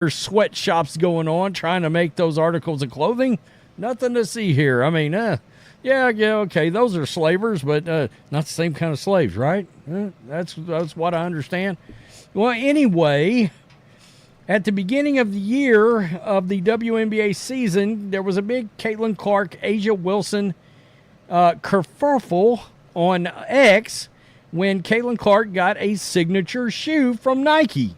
There's sweatshops going on trying to make those articles of clothing. Nothing to see here. I mean, yeah, okay, those are slavers, but not the same kind of slaves, right? That's what I understand. Well, anyway, at the beginning of the year of the WNBA season, there was a big Caitlin Clark, Asia Wilson kerfuffle on X when Caitlin Clark got a signature shoe from Nike.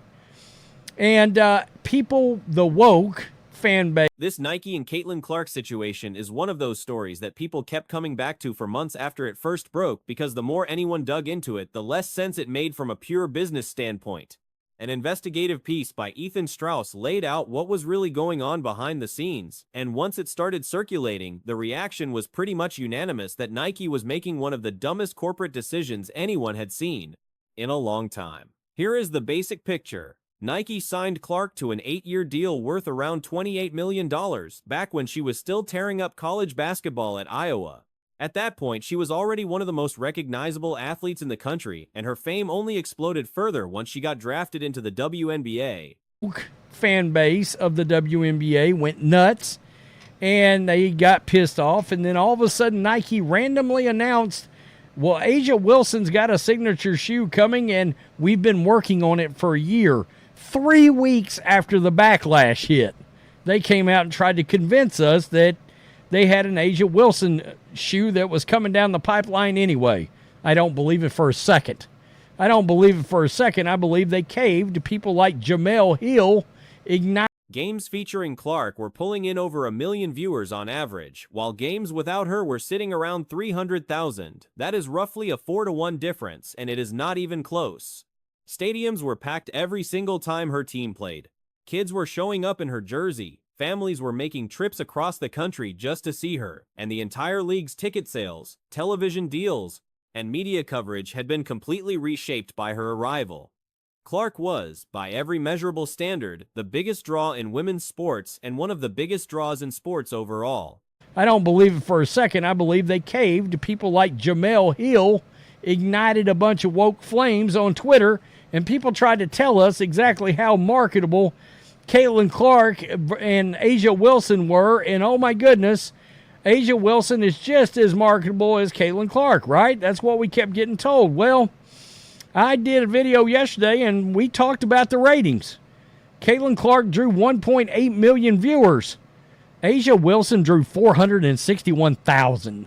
And people, the woke fan base. This Nike and Caitlin Clark situation is one of those stories that people kept coming back to for months after it first broke, because the more anyone dug into it, the less sense it made from a pure business standpoint. An investigative piece by Ethan Strauss laid out what was really going on behind the scenes, and once it started circulating, the reaction was pretty much unanimous that Nike was making one of the dumbest corporate decisions anyone had seen in a long time. Here is the basic picture. Nike signed Clark to an 8-year deal worth around $28 million back when she was still tearing up college basketball at Iowa. At that point, she was already one of the most recognizable athletes in the country, and her fame only exploded further once she got drafted into the WNBA. Fan base of the WNBA went nuts, and they got pissed off, and then all of a sudden Nike randomly announced, well, Asia Wilson's got a signature shoe coming, and we've been working on it for a year. 3 weeks after the backlash hit, they came out and tried to convince us that they had an Asia Wilson shoe that was coming down the pipeline anyway. I don't believe it for a second. I believe they caved to people like Jamel Hill. Games featuring Clark were pulling in over 1 million viewers on average, while games without her were sitting around 300,000. That is roughly a 4-to-1 difference, and it is not even close. Stadiums were packed every single time her team played. Kids were showing up in her jersey. Families were making trips across the country just to see her, and the entire league's ticket sales, television deals, and media coverage had been completely reshaped by her arrival. Clark was, by every measurable standard, the biggest draw in women's sports and one of the biggest draws in sports overall. I don't believe it for a second. I believe they caved to people like Jamel Hill, ignited a bunch of woke flames on Twitter, and people tried to tell us exactly how marketable Caitlin Clark and Asia Wilson were, and oh my goodness, Asia Wilson is just as marketable as Caitlin Clark, right? That's what we kept getting told. Well, I did a video yesterday, and we talked about the ratings. Caitlin Clark drew 1.8 million viewers. Asia Wilson drew 461,000.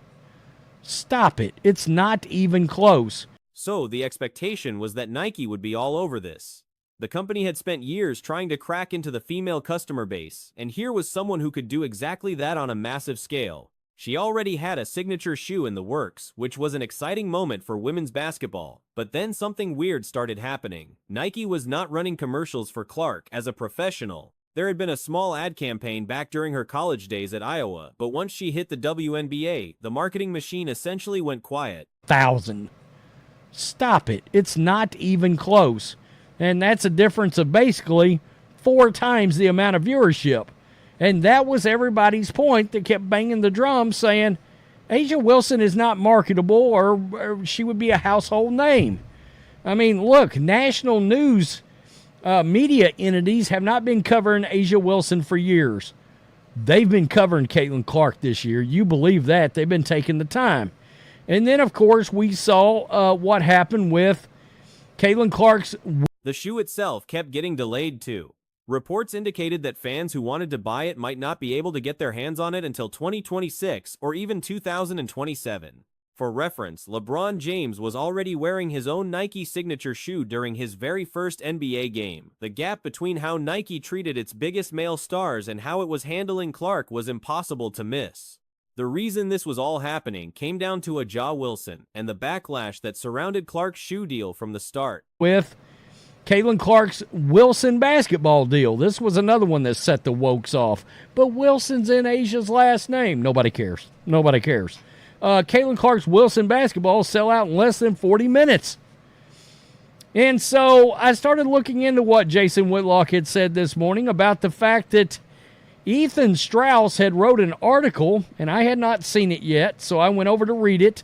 Stop it. It's not even close. So the expectation was that Nike would be all over this. The company had spent years trying to crack into the female customer base, and here was someone who could do exactly that on a massive scale. She already had a signature shoe in the works, which was an exciting moment for women's basketball. But then something weird started happening. Nike was not running commercials for Clark as a professional. There had been a small ad campaign back during her college days at Iowa, but once she hit the WNBA, the marketing machine essentially went quiet. 1,000. Stop it. It's not even close. And that's a difference of basically 4 times the amount of viewership. And that was everybody's point that kept banging the drum saying, Asia Wilson is not marketable, or she would be a household name. I mean, look, national news media entities have not been covering Asia Wilson for years. They've been covering Caitlin Clark this year. You believe that. They've been taking the time. And then, of course, we saw what happened with Caitlin Clark's... The shoe itself kept getting delayed too. Reports indicated that fans who wanted to buy it might not be able to get their hands on it until 2026 or even 2027. For reference, LeBron James was already wearing his own Nike signature shoe during his very first NBA game. The gap between how Nike treated its biggest male stars and how it was handling Clark was impossible to miss. The reason this was all happening came down to Aja Wilson and the backlash that surrounded Clark's shoe deal from the start. With Caitlin Clark's Wilson basketball deal. This was another one that set the wokes off. But Wilson's in Asia's last name. Nobody cares. Nobody cares. Caitlin Clark's Wilson basketball sell out in less than 40 minutes. And so I started looking into what Jason Whitlock had said this morning about the fact that Ethan Strauss had wrote an article, and I had not seen it yet, so I went over to read it,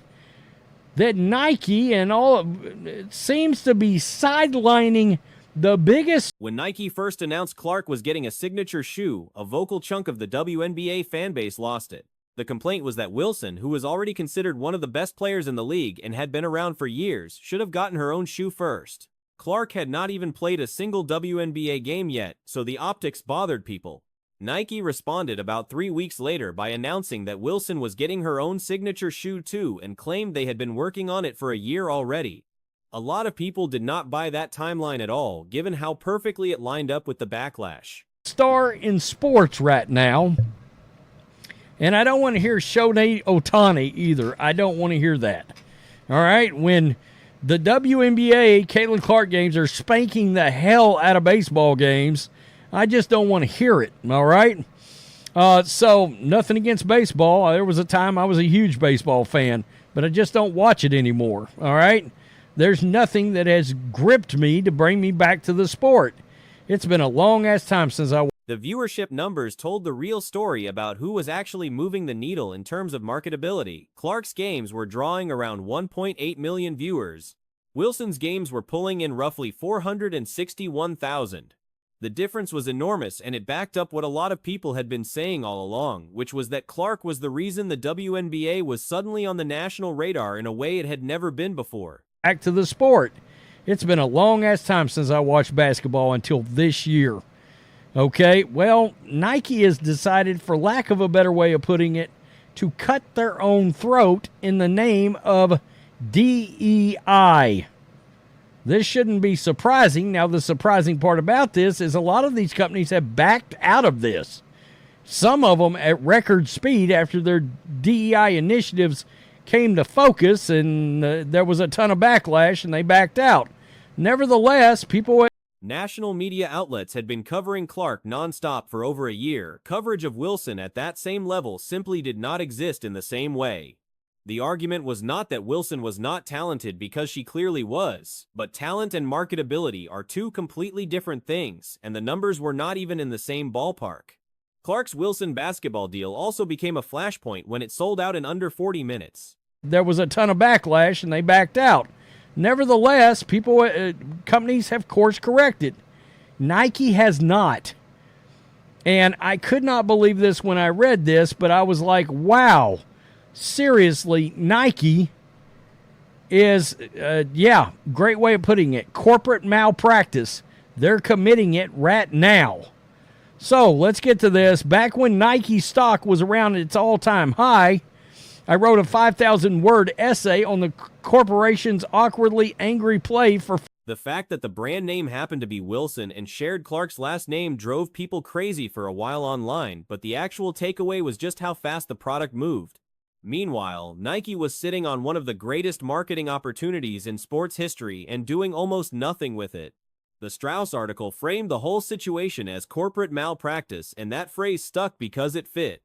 that Nike and all it seems to be sidelining The biggest When Nike first announced Clark was getting a signature shoe, a vocal chunk of the WNBA fanbase lost it. The complaint was that Wilson, who was already considered one of the best players in the league and had been around for years, should have gotten her own shoe first. Clark had not even played a single WNBA game yet, so the optics bothered people. Nike responded about 3 weeks later by announcing that Wilson was getting her own signature shoe too and claimed they had been working on it for a year already. A lot of people did not buy that timeline at all, given how perfectly it lined up with the backlash. Star in sports right now, and I don't want to hear Shohei Ohtani either. I don't want to hear that. All right? When the WNBA Caitlin Clark games are spanking the hell out of baseball games, I just don't want to hear it. All right? So, nothing against baseball. There was a time I was a huge baseball fan, but I just don't watch it anymore. All right? There's nothing that has gripped me to bring me back to the sport. It's been a long-ass time since I... The viewership numbers told the real story about who was actually moving the needle in terms of marketability. Clark's games were drawing around 1.8 million viewers. Wilson's games were pulling in roughly 461,000. The difference was enormous, and it backed up what a lot of people had been saying all along, which was that Clark was the reason the WNBA was suddenly on the national radar in a way it had never been before. Back to the sport. It's been a long-ass time since I watched basketball until this year. Okay, well, Nike has decided, for lack of a better way of putting it, to cut their own throat in the name of DEI. This shouldn't be surprising. Now, the surprising part about this is a lot of these companies have backed out of this. Some of them at record speed after their DEI initiatives came to focus, and there was a ton of backlash, and they backed out. Nevertheless, people... National media outlets had been covering Clark nonstop for over a year. Coverage of Wilson at that same level simply did not exist in the same way. The argument was not that Wilson was not talented, because she clearly was, but talent and marketability are two completely different things, and the numbers were not even in the same ballpark. Clark's Wilson basketball deal also became a flashpoint when it sold out in under 40 minutes. There was a ton of backlash, and they backed out. Nevertheless, companies have course corrected. Nike has not. And I could not believe this when I read this, but I was like, wow, seriously, Nike is, great way of putting it, corporate malpractice. They're committing it right now. So let's get to this. Back when Nike stock was around its all-time high, I wrote a 5,000-word essay on the corporation's awkwardly angry play for... The fact that the brand name happened to be Wilson and shared Clark's last name drove people crazy for a while online, but the actual takeaway was just how fast the product moved. Meanwhile, Nike was sitting on one of the greatest marketing opportunities in sports history and doing almost nothing with it. The Strauss article framed the whole situation as corporate malpractice, and that phrase stuck because it fit.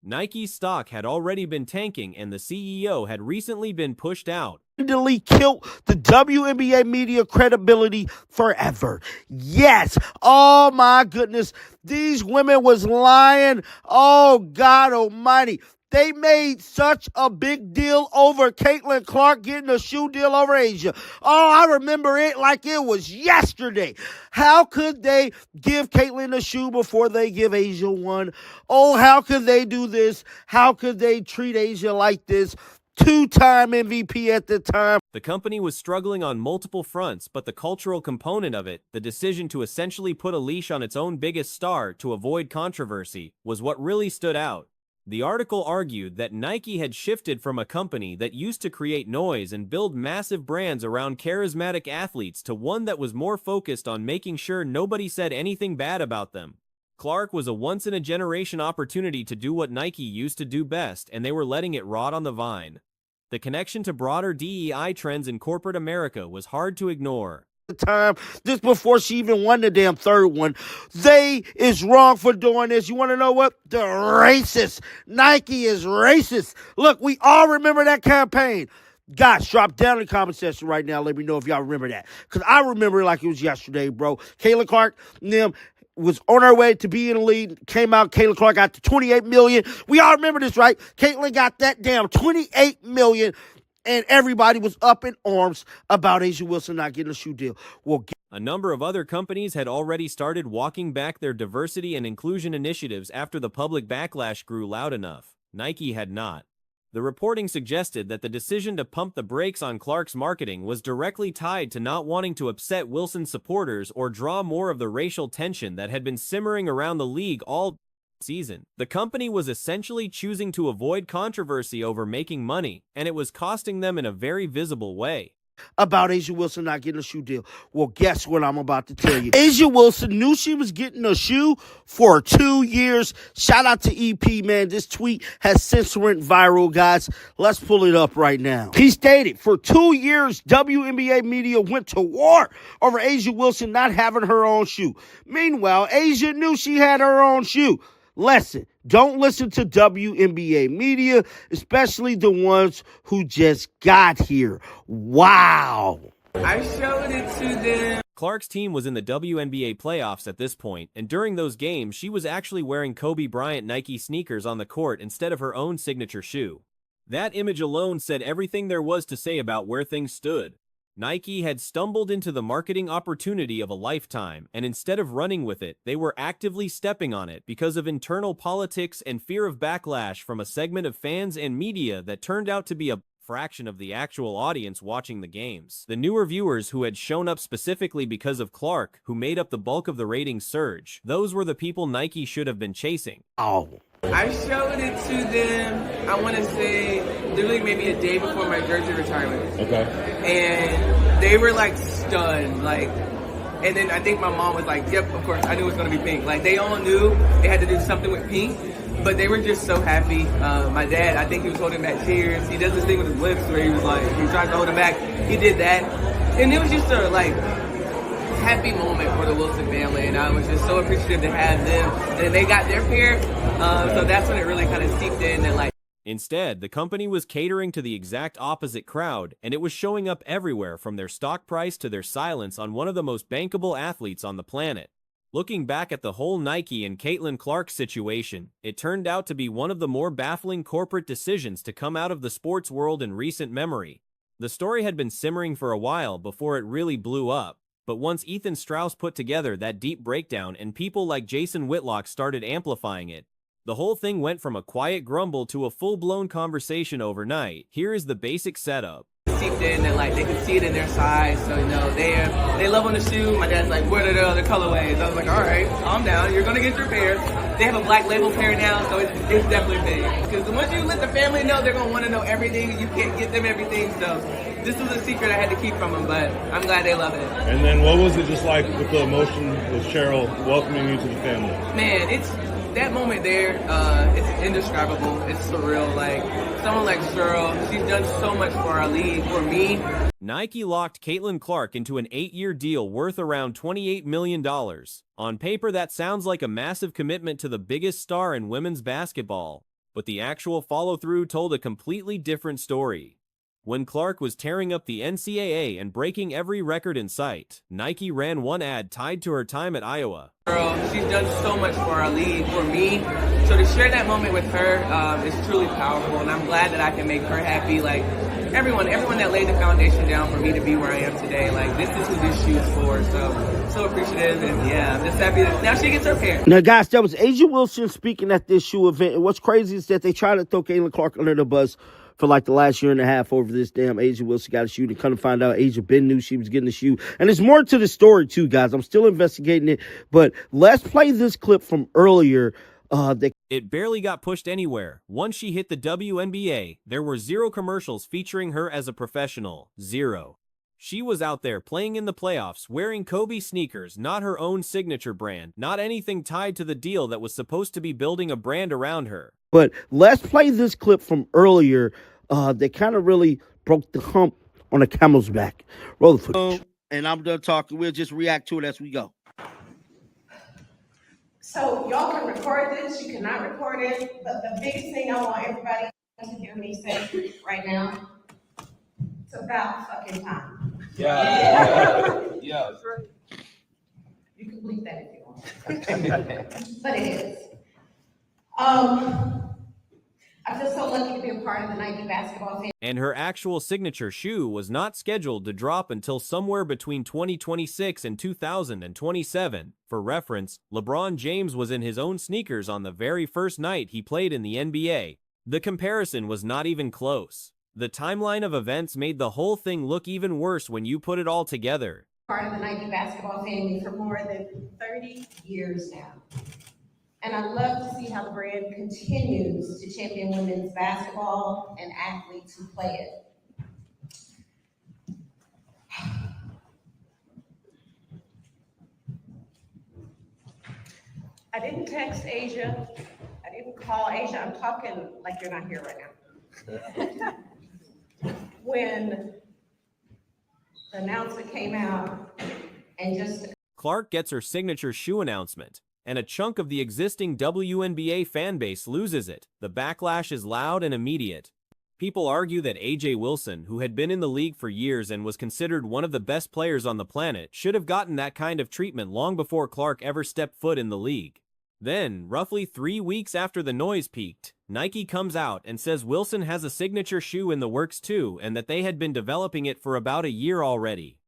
Nike's stock had already been tanking, and the CEO had recently been pushed out. Killed the WNBA media credibility forever. Yes. Oh my goodness. These women was lying. Oh God almighty. They made such a big deal over Caitlin Clark getting a shoe deal over Asia. Oh, I remember it like it was yesterday. How could they give Caitlin a shoe before they give Asia one? Oh, how could they do this? How could they treat Asia like this? Two-time MVP at the time. The company was struggling on multiple fronts, but the cultural component of it, the decision to essentially put a leash on its own biggest star to avoid controversy, was what really stood out. The article argued that Nike had shifted from a company that used to create noise and build massive brands around charismatic athletes to one that was more focused on making sure nobody said anything bad about them. Clark was a once-in-a-generation opportunity to do what Nike used to do best, and they were letting it rot on the vine. The connection to broader DEI trends in corporate America was hard to ignore. Time just before she even won the damn third one. They is wrong for doing this. You want to know what? The racist. Nike is racist. Look, we all remember that campaign. Guys, drop down in the comment section right now. Let me know if y'all remember that. Because I remember it like it was yesterday, bro. Caitlin Clark and them was on her way to be in the lead. Came out. Caitlin Clark got to 28 million. We all remember this, right? Caitlin got that damn 28 million. And everybody was up in arms about Asia Wilson not getting a shoe deal. Well, A number of other companies had already started walking back their diversity and inclusion initiatives after the public backlash grew loud enough. Nike had not. The reporting suggested that the decision to pump the brakes on Clark's marketing was directly tied to not wanting to upset Wilson's supporters or draw more of the racial tension that had been simmering around the league all season. The company was essentially choosing to avoid controversy over making money, and it was costing them in a very visible way. About Asia Wilson not getting a shoe deal. Well, guess what I'm about to tell you. Asia Wilson knew she was getting a shoe for 2 years. Shout out to EP, man. This tweet has since went viral, guys. Let's pull it up right now. He stated, for 2 years, WNBA media went to war over Asia Wilson not having her own shoe. Meanwhile, Asia knew she had her own shoe. Lesson, don't listen to WNBA media, especially the ones who just got here. Wow. I showed it to them. Clark's team was in the WNBA playoffs at this point, and during those games, she was actually wearing Kobe Bryant Nike sneakers on the court instead of her own signature shoe. That image alone said everything there was to say about where things stood. Nike had stumbled into the marketing opportunity of a lifetime, and instead of running with it, they were actively stepping on it because of internal politics and fear of backlash from a segment of fans and media that turned out to be a fraction of the actual audience watching the games. The newer viewers who had shown up specifically because of Clark, who made up the bulk of the ratings surge, those were the people Nike should have been chasing. Oh. I showed it to them, I want to say, literally maybe a day before my jersey retirement. Okay. And they were like stunned, like, and then I think my mom was like, yep, of course, I knew it was going to be pink. Like, they all knew they had to do something with pink, but they were just so happy. My dad, I think he was holding back tears. He does this thing with his lips where he was like, he tries to hold him back. He did that. And it was just a, like, happy moment for the Wilson family, and I was just so appreciative to have them. And they got their pair, so that's when it really kind of seeped in and like. Instead, the company was catering to the exact opposite crowd, and it was showing up everywhere from their stock price to their silence on one of the most bankable athletes on the planet. Looking back at the whole Nike and Caitlin Clark situation, it turned out to be one of the more baffling corporate decisions to come out of the sports world in recent memory. The story had been simmering for a while before it really blew up, but once Ethan Strauss put together that deep breakdown and people like Jason Whitlock started amplifying it, the whole thing went from a quiet grumble to a full-blown conversation overnight. Here is the basic setup. Seeped in and like they could see it in their size, so you know they love on the shoe. My dad's like, what are the other colorways? I was like, all right, calm down, you're gonna get your pair. They have a black label pair now, so it's definitely big. Because once you let the family know, they're gonna want to know everything. You can't get them everything, so this was a secret I had to keep from them, but I'm glad they love it. And then what was it just like with the emotion with Cheryl welcoming you to the family? Man, it's that moment there, it's indescribable. It's surreal. Like, someone like Cheryl, she's done so much for our league, for me. Nike locked Caitlin Clark into an 8-year deal worth around $28 million. On paper, that sounds like a massive commitment to the biggest star in women's basketball, but the actual follow-through told a completely different story. When Clark was tearing up the NCAA and breaking every record in sight, Nike ran one ad tied to her time at Iowa. Girl, she's done so much for our league, for me. So to share that moment with her is truly powerful, and I'm glad that I can make her happy. Like, everyone that laid the foundation down for me to be where I am today, like, this is who this shoe is for. So appreciative, and yeah, I'm just happy that now she gets her pair. Now, guys, that was Asia Wilson speaking at this shoe event, and what's crazy is that they try to throw Caitlin Clark under the bus for like the last year and a half over this damn Asia Wilson got a shoe. And kind of find out Asia Ben knew she was getting a shoe. And there's more to the story too, guys. I'm still investigating it. But let's play this clip from earlier. It barely got pushed anywhere. Once she hit the WNBA, there were 0 commercials featuring her as a professional. 0. She was out there playing in the playoffs, wearing Kobe sneakers, not her own signature brand, not anything tied to the deal that was supposed to be building a brand around her. But let's play this clip from earlier that kind of really broke the hump on a camel's back. Roll the footage. And I'm done talking. We'll just react to it as we go. So y'all can record this. You cannot record it. But the biggest thing I want everybody to hear me say right now, it's about fucking time. Yeah. That's right. You can bleep that if you want. But it is. I feel so lucky to be a part of the Nike basketball family. And her actual signature shoe was not scheduled to drop until somewhere between 2026 and 2027. For reference, LeBron James was in his own sneakers on the very first night he played in the NBA. The comparison was not even close. The timeline of events made the whole thing look even worse when you put it all together. Part of the Nike basketball family for more than 30 years now. And I love to see how the brand continues to champion women's basketball and athletes who play it. I didn't text Asia. I didn't call Asia. I'm talking like you're not here right now. When the announcement came out and just... Clark gets her signature shoe announcement, and a chunk of the existing WNBA fanbase loses it. The backlash is loud and immediate. People argue that A.J. Wilson, who had been in the league for years and was considered one of the best players on the planet, should have gotten that kind of treatment long before Clark ever stepped foot in the league. Then, roughly 3 weeks after the noise peaked, Nike comes out and says Wilson has a signature shoe in the works too and that they had been developing it for about a year already.